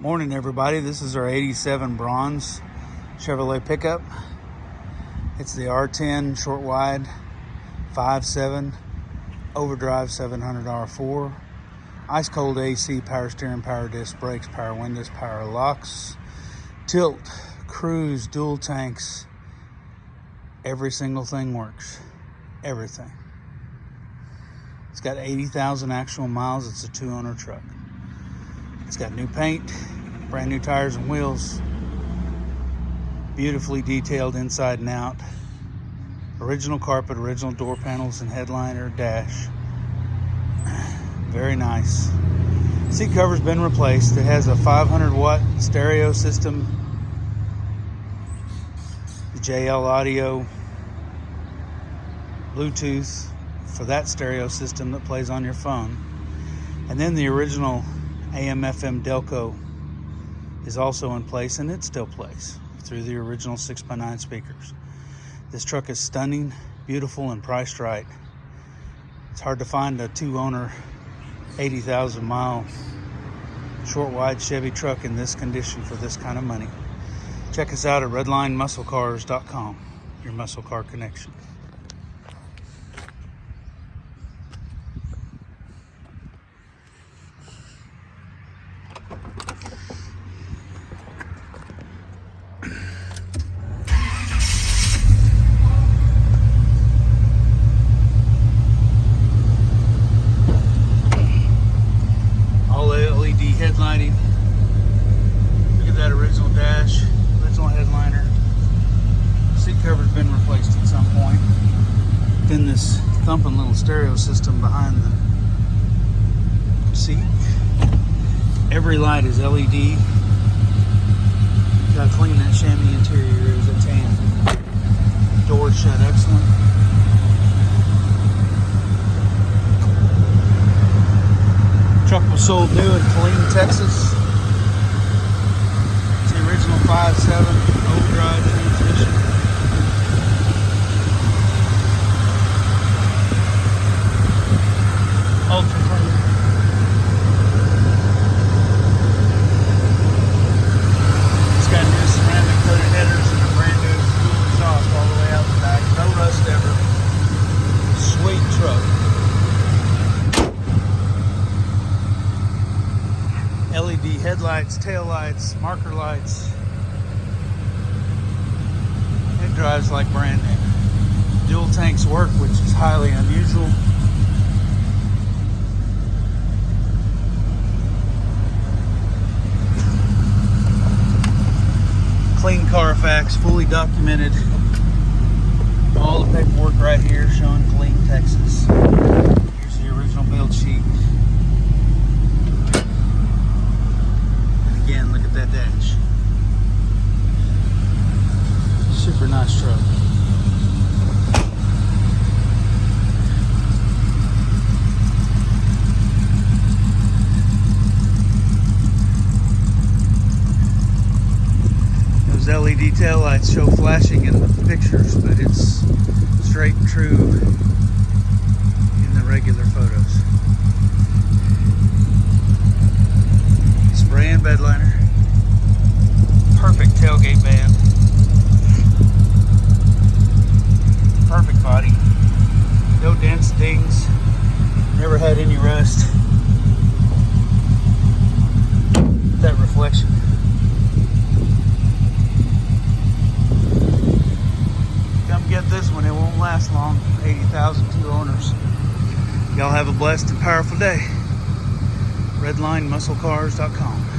Morning, everybody. This is our 87 Bronze Chevrolet pickup. It's the R10 short wide 5.7 overdrive 700 R4. Ice cold AC, power steering, power disc brakes, power windows, power locks, tilt, cruise, dual tanks. Every single thing works. Everything. It's got 80,000 actual miles. It's a 2-owner truck. It's got new paint, brand new tires and wheels, beautifully detailed inside and out, original carpet, original door panels and headliner, dash. Very nice. Seat cover's been replaced. It has a 500-watt stereo system, JL audio, Bluetooth for that stereo system that plays on your phone, and then the original AM/FM Delco is also in place, and it still plays through the original 6x9 speakers. This truck is stunning, beautiful, and priced right. It's hard to find a 2-owner 80,000 mile short wide Chevy truck in this condition for this kind of money. Check us out at redlinemusclecars.com, your muscle car connection. Headlighting. Look at that original dash, original headliner. Seat cover's been replaced at some point. Then this thumping little stereo system behind the seat. Every light is LED. Gotta clean that chamois interior, is a tan. Doors shut excellent. Truck was sold new in Killeen, Texas. It's the original 5.7 overdrive transmission. Ultra clean. It's got new ceramic coated headers and a brand new fuel exhaust all the way out the back. No rust ever. Sweet truck. LED headlights, tail lights, marker lights. It drives like brand new. Dual tanks work, which is highly unusual. Clean CARFAX, fully documented. All the paperwork right here showing Killeen, Texas. Here's the original build sheet. Again, look at that dash. Super nice truck. Those LED taillights show flashing in the pictures, but it's straight and true in the regular photos. Spray and bed liner. Perfect tailgate band. Perfect body. No dents, dings. Never had any rust. That reflection. Come get this one. It won't last long. 80,000, 2 owners. Y'all have a blessed and powerful day. redlinemusclecars.com.